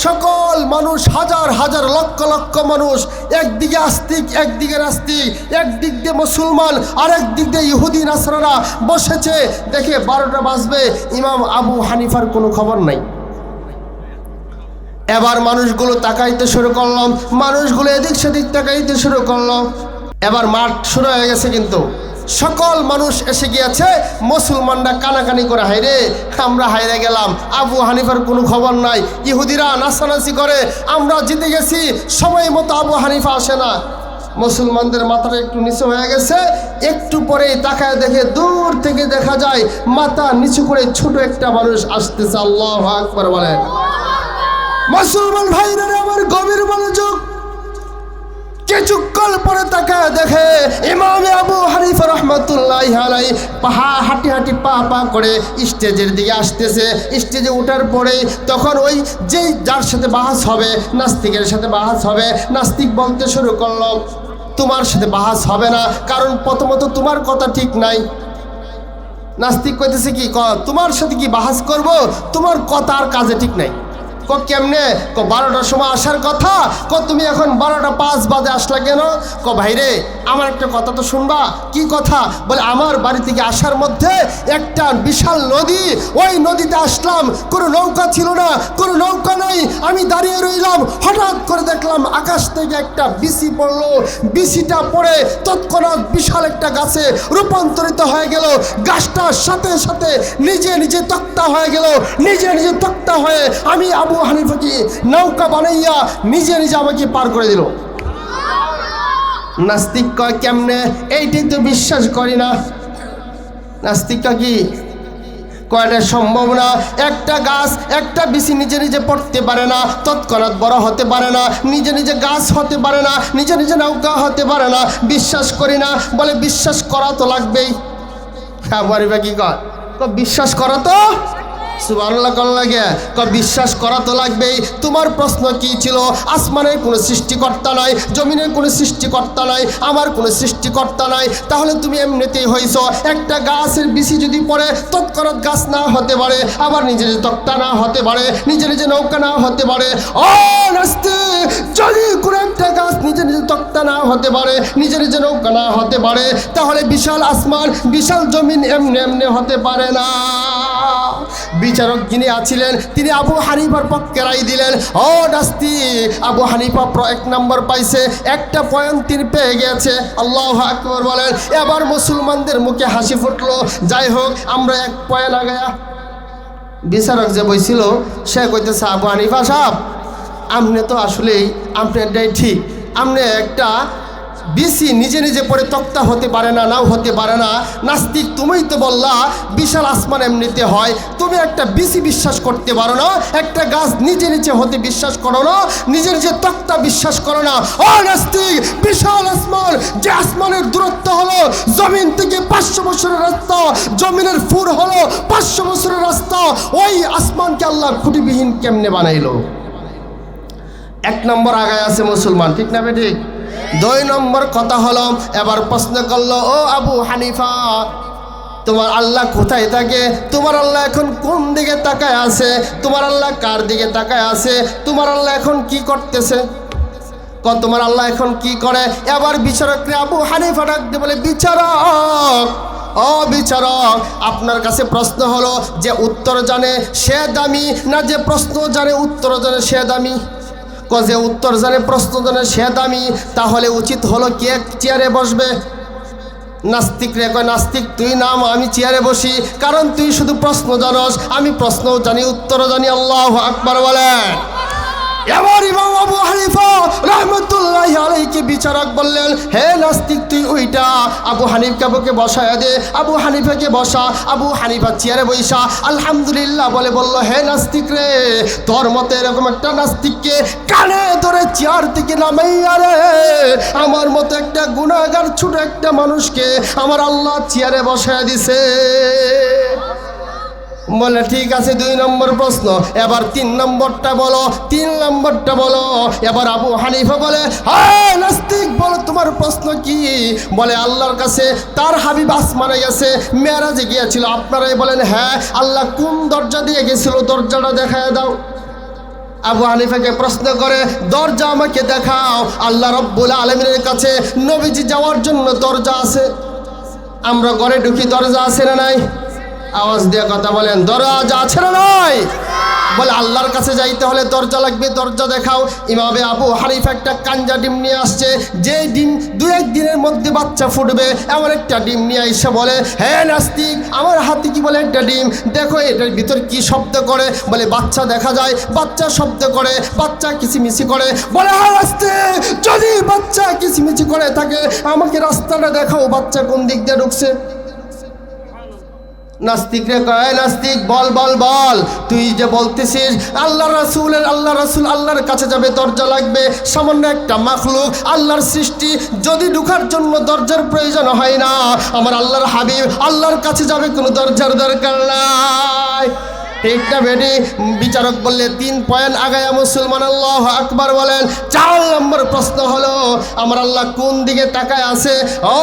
সকল মানুষ, হাজার হাজার লক্ষ লক্ষ মানুষ, একদিকে আস্তিক একদিকে নাস্তিক, একদিক দিয়ে মুসলমান আর একদিক দিয়ে ইহুদি নাসরারা বসেছে। দেখে 12টা বাজবে, ইমাম আবু হানিফার কোনো খবর নাই। এবার মানুষগুলো তাকাইতে শুরু করলাম, মানুষগুলো এদিক সেদিক তাকাইতে শুরু করলো। এবার মাঠ শুরু হয়ে গেছে, কিন্তু সকল মানুষ এসে গিয়েছে। মুসলমানরা কানাকানি করে, হাইরে আমরা হাইরে গেলাম, আবু হানিফার কোনো খবর নাই। ইহুদিরা নাচানাচি করে, আমরা জিতে গেছি, সময় মতো আবু হানিফা আসে না। মুসলমানদের মাথাটা একটু নিচু হয়ে গেছে। একটু পরেই তাকায় দেখে, দূর থেকে দেখা যায় মাথা নিচু করে ছোট একটা মানুষ আসতেছে। আল্লাহু আকবার বলেন। মুসলমান ভাইরা আমার গভীর মনোযোগ। কিছুক্ষণ পরে তাকায় দেখে ইমামে আবু হানিফা রাহমাতুল্লাহি আলাইহি হাঁটি হাঁটি পা পা করে স্টেজের দিকে আসতেছে। স্টেজে ওঠার পরে তখন ওই যেই যার সাথে বাহাস হবে, নাস্তিকের সাথে বাহাস হবে, নাস্তিক বলতে শুরু করলো, তোমার সাথে বাহাস হবে না, কারণ প্রথমত তোমার কথা ঠিক নাই। নাস্তিক কইতেছে, কি তোমার সাথে কি বাহাস করব? তোমার কথা আর কাজে ঠিক নাই। কেমনে? 12টার সময় আসার কথা, তুমি এখন 12টা 5 বাজে আসলা কেন? ভাইরে আমার একটা কথা তো শুনবা। কি কথা? বলে, আমার বাড়ি থেকে আসার মধ্যে একটা বিশাল নদী, ওই নদীতে আসলাম, কোনো নৌকা ছিল না, কোনো নৌকা নাই, আমি দাঁড়িয়ে রইলাম, হঠাৎ করে দেখলাম আকাশ থেকে একটা বিসি পড়লো, বিসিটা পড়ে তৎক্ষণাৎ বিশাল একটা গাছে রূপান্তরিত হয়ে গেল। গাছটার সাথে সাথে নিজে নিজে তক্তা হয়ে গেল, নিজে নিজে তক্তা হয়ে আমি আবু হানিফাকে নৌকা বানাইয়া নিজে নিজে আমাকে পার করে দিল। নাস্তিক কয়, কেমনে? এইটাই তো বিশ্বাস করি না। নাস্তিকটা কি কয়টা সম্ভব না। একটা গাছ একটা বিচি নিজে নিজে পড়তে পারে না, তৎক্ষণাৎ বড় হতে পারে না, নিজে নিজে গাছ হতে পারে না, নিজে নিজে নৌকা হতে পারে না। বিশ্বাস করি না, বলে বিশ্বাস করা তো লাগবেই। হ্যাঁ বাড়িবা কি কর, বিশ্বাস করা তো সুবহানাল্লাহ কল লাগে, বিশ্বাস করা তো লাগবেই। তোমার প্রশ্ন কি ছিল? আসমানের কোনো সৃষ্টিকর্তা নাই, জমিনের কোনো সৃষ্টিকর্তা নাই, আমার কোনো সৃষ্টিকর্তা নাই, তাহলে তুমি এমনিতেই হইছ। একটা গাছের বিচি যদি পড়ে তৎক্ষণাৎ গাছ না হতে পারে, আবার নিজে নিজে তক্তা না হতে পারে, নিজে নিজে নৌকা না হতে পারে। ও নাস্তিক, যদি কোনো একটা গাছ নিজে নিজে তক্তা না হতে পারে, নিজে নিজে নৌকা না হতে পারে, তাহলে বিশাল আসমান বিশাল জমিন এমনি এমনি হতে পারে না। বিচারক যিনি আছিলেন তিনি আবু হানিফার পক্ষে রায় দিলেন। ও নাস্তিক, আবু হানিফা 1 নম্বর পাইছে, একটা পয়েন্ট তিনি পেয়ে গেছে। আল্লাহু আকবার বলেন। এবার মুসলমানদের মুখে হাসি ফুটলো। যাই হোক, আমরা 1 পয়েন্ট আগায়া। বিচারক যে বইছিল সে কইতেছে, আবু হানিফা সাহেব, আপনি তো আসলেই আপনারটাই ঠিক, আপনি একটা বিসি নিজে নিজে পড়ে তক্তা হতে পারে না, নাও হতে পারে না। নাস্তিক, তুমিই তো বললা বিশাল আসমান এমনিতে হয়, তুমি একটা বিসি বিশ্বাস করতে পারো না, একটা গাছ নিজে নিচে হতে বিশ্বাস করো না, নিজে নিজে তক্তা বিশ্বাস করো না। ও নাস্তিক, বিশাল আসমান, যে আসমানের দূরত্ব হলো জমিন থেকে 500 বছরের রাস্তা, জমিনের ফুর হলো 500 বছরের রাস্তা, ওই আসমানকে আল্লাহ খুঁটিবিহীন কেমনে বানাইলো? 1 নম্বর আগায় আছে মুসলমান, ঠিক না বে ঠিক? 2 নম্বর কথা হলো, এবার প্রশ্ন করলো, ও আবু হানিফা, তোমার আল্লাহ কোথায় থাকে? তোমার আল্লাহ এখন কোন দিকে তাকায় আছে? তোমার আল্লাহ কার দিকে তাকায় আছে? তোমার আল্লাহ এখন কি করতেছে? তোমার আল্লাহ এখন কি করে? এবার বিচারকরে আবু হানিফা ডাক দিয়ে বলে, বিচারক, ও বিচারক, আপনার কাছে প্রশ্ন হলো যে উত্তর জানে সে দামি, না যে প্রশ্ন জানে উত্তর জানে সে দামি? যে উত্তর জানে প্রশ্ন জানে সে দামি, তাহলে উচিত হলো কে চেয়ারে বসবে? নাস্তিক রে কয়, নাস্তিক তুই নাম, আমি চেয়ারে বসি, কারণ তুই শুধু প্রশ্ন জানস, আমি প্রশ্নও জানি উত্তরও জানি। আল্লাহু আকবার বলেন। এবার ইমাম আবু হানিফা রাহমাতুল্লাহি আলাইহি বিচারক বললেন, হে নাস্তিক, তুই ওইটা আবু হানিফাকে বসায় দে। আবু হানিফাকে বসা। আবু হানিফা চেয়ারে বইসা আলহামদুলিল্লাহ বলে বলল, হে নাস্তিক রে, তোর মতো এরকম একটা নাস্তিককে কানে ধরে চেয়ার থেকে নামাইয়া রে, আমার মতো একটা গুনাহগার ছোট একটা মানুষকে আমার আল্লাহ চেয়ারে বসায় দিছে। বলে ঠিক আছে, 2 নম্বর প্রশ্ন, এবার 3 নম্বরটা বলো, 3 নম্বরটা বলো। এবার আবু হানিফা বলে, হ্যাঁ নাস্তিক, বলো তোমার প্রশ্ন কি? বলে, আল্লাহর কাছে তার হাবিব আসমানে গেছে, মেরাজে গিয়েছিল, আপনারাই বলেন হ্যাঁ, আল্লাহ কোন দরজা দিয়ে গেছিল, দরজাটা দেখায় দাও। আবু হানিফাকে প্রশ্ন করে, দরজা আমাকে দেখাও। আল্লাহ রব্বুল আলামিনের কাছে নবীজি যাওয়ার জন্য দরজা আছে, আমরা ঘরে ঢুকি, দরজা আছে না নাই? আওয়াজ দিয়ে কথা বলেন, দরজা আছে না নাই? বলে আল্লাহর কাছে যাইতে হলে দরজা লাগবে, দরজা দেখাও। ইমামে আবু হানিফা একটা কাঞ্জা ডিম নিয়ে আসছে, যে ডিম 2-1 দিনের মধ্যে বাচ্চা ফুটবে, এমন একটা ডিম নিয়ে এসে বলে, হে নাস্তিক, আমার হাতে কি বলে একটা ডিম, দেখো এটার ভিতর কি শব্দ করে? বলে বাচ্চা দেখা যায়, বাচ্চা শব্দ করে, বাচ্চা কিচিমিচি করে। বলে হ্যাঁ নাস্তিক, যদি বাচ্চা কিচিমিচি করে থাকে আমাকে রাস্তাটা দেখাও, বাচ্চা কোন দিক দিয়ে ঢুকছে। নাস্তিক রে কয়, নাস্তিক বল বল বল, তুই যে বলতেছিস আল্লাহ রাসূল আল্লাহর কাছে যাবে দরজা লাগবে, সামান্য একটা মাখলুক আল্লাহর সৃষ্টি, যদি ঢোকার জন্য দরজার প্রয়োজন হয় না, আমার আল্লাহর হাবিব আল্লাহর কাছে যাবে, কোনো দরজার দরকার নাই। ঠিক না বেটি? বিচারক বললে 3 পয়েন্ট আগায়া মুসলমান আল্লাহু আকবার বলেন। 4 নম্বর প্রশ্ন হলো, আমার আল্লাহ কোন দিকে তাকায় আছে? ও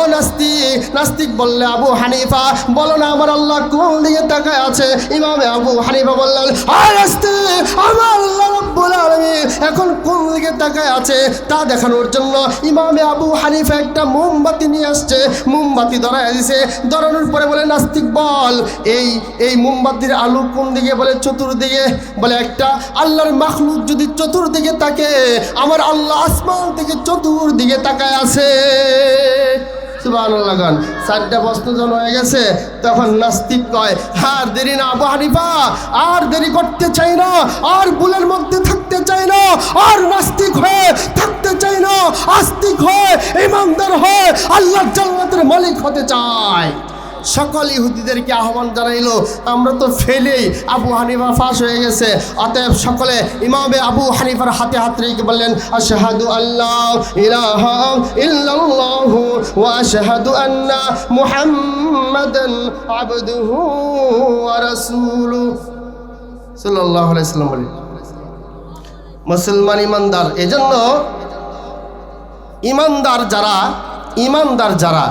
নাস্তিক বললে, আবু হানিফা বলো না আমার আল্লাহ কোন দিকে তাকায় আছে? ইমামে আবু হানিফা বললেন, নাস্তিক, আমার আল্লাহ রব্বুল আলামিন এখন কোন দিকে তাকায় আছে তা দেখানোর জন্য ইমামে আবু হানিফা একটা মোমবাতি নিয়ে আসছে, মোমবাতি ধরায় দিছে। ধরানোর পরে বলে, নাস্তিক বল, এই মোমবাতির আলো কোন দিকে? বলে চতুর্দিকে। বলে একটা আল্লাহর মাখলুক যদি চতুর্দিকে তাকে, আমার আল্লাহ আসমান থেকে চতুর্দিকে তাকায় আছে। সুবহানাল্লাহ। 4টা প্রশ্ন যখন হয়ে গেছে, তখন নাস্তিক কয়, আর দেরি না আবু হানিফা, আর দেরি করতে চাই না, আর ভুলের মধ্যে থাকতে চাই না, আর নাস্তিক হয়ে থাকতে চাই না, আস্তিক হয়ে ইমানদার হয়ে আল্লাহর জান্নাতের মালিক হতে চাই। সকল ইহুদিদেরকে আহ্বান জানাইলো, আমরা তো ফেলেই, আবু হানিফা ফাঁস হয়ে গেছে। অতএব সকলে ইমামে আবু হানিফার হাতে হাত রেখে বললেন, আশহাদু আল্লাহ ইলাহা ইল্লাল্লাহু ওয়া আশহাদু আন্না মুহাম্মাদান আবদুহু ওয়া রাসূলুহু সাল্লাল্লাহু আলাইহি ওয়াসাল্লাম বলেন। মুসলমান ইমানদার, এজন্য ইমানদার যারা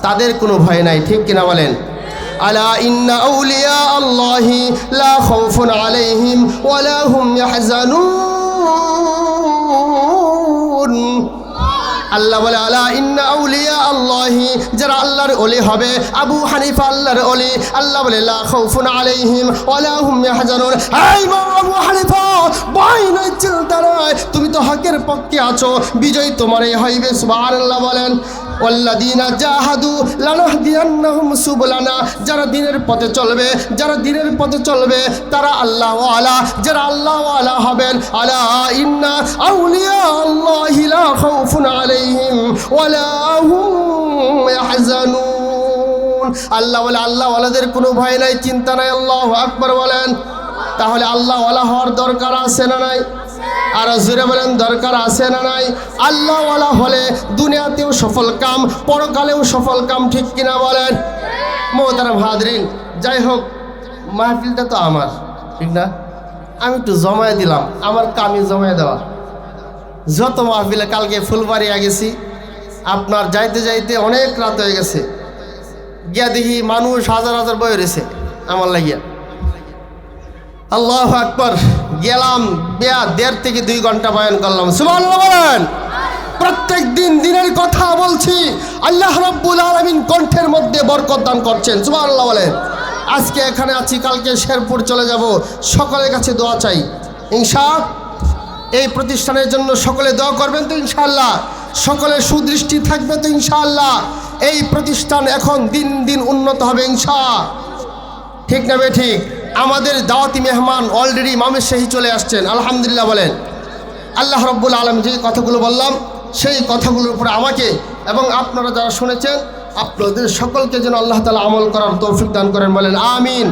তাদের কোনো ভয় নাই, ঠিক কিনা বলেন? আলা ইন্না আউলিয়া আল্লাহি লা খাউফুন আলাইহিম ওয়া লা হুম ইয়াহজানুন। আল্লাহ বলে, আলা ইন্না আউলিয়া আল্লাহি, যারা আল্লাহর ওলি হবে, আবু হানিফা আল্লাহর ওলি, আল্লাহ বলে লা খাউফুন আলাইহিম ওয়া লা হুম ইয়াহজানুন। এই আবু হানিফা, ভয় নাই, চিন্তা নাই, তুমি তো হকের পক্ষে আছো, বিজয় তোমারই হইবে। সুবহানাল্লাহ বলেন। ওয়াল্লাযীনা জাহাদু লানাহদিয়ান্নাহুম সুবুলানা, যারা দ্বীনের পথে চলবে তারা আল্লাহ ওয়ালা, যারা আল্লাহ ওয়ালা হবেন। আলা ইন্না আউলিয়া আল্লাহি লা খাউফুন আলাইহিম ওয়া লা হুম ইয়াহজানুন। আল্লাহ বলে, আল্লাহ ওয়ালাদের কোনো ভয় নাই, চিন্তা নাই। আল্লাহু আকবার বলেন। তাহলে আল্লাহ ওয়ালা হওয়ার দরকার আছে না নাই? আর জোরে বলেন, দরকার আছে না নাই? আল্লাহ ওয়ালা হলে দুনিয়াতেও সফল কাম, পরকালেও সফল কাম, ঠিক কিনা বলেন? মোহতারাম হাজরিন, যাই হোক, মাহফিলটা তো আমার, ঠিক না? আমি একটু জমায়ে দিলাম, আমার কামই জমায়ে দেওয়া। যত মাহফিলে, কালকে ফুলবাড়িয়া গেছি, আপনার যাইতে যাইতে অনেক রাত হয়ে গেছে, গিয়া দেখি মানুষ হাজার হাজার বয়ে রয়েছে আমার লাগিয়া। আল্লাহু আকবার, গেলাম, 1.5 থেকে 2 ঘন্টা বয়ান করলাম। সুবহানাল্লাহ বলেন। প্রত্যেক দিন দিনের কথা বলছি, আল্লাহ রাব্বুল আলামিন কণ্ঠের মধ্যে বরকত দান করছেন। সুবহানাল্লাহ বলেন। আজকে এখানে আছি, কালকে শেরপুর চলে যাব, সকলের কাছে দোয়া চাই ইনশাআল্লাহ। এই প্রতিষ্ঠানের জন্য সকলে দোয়া করবেন তো ইনশাআল্লাহ, সকলের সুদৃষ্টি থাকবে তো ইনশাআল্লাহ। এই প্রতিষ্ঠান এখন দিন দিন উন্নত হবে ইনশাআল্লাহ, ঠিক না বে ঠিক? আমাদের দাওয়াতি মেহমান অলরেডি ইমামের শাহী চলে আসছেন, আলহামদুলিল্লাহ বলেন। আল্লাহ রাব্বুল আলামিন যে কথাগুলো বললাম, সেই কথাগুলোর উপরে আমাকে এবং আপনারা যারা শুনেছেন, আপনাদের সকলকে যেন আল্লাহ তাআলা আমল করার তৌফিক দান করেন, বলেন আমিন।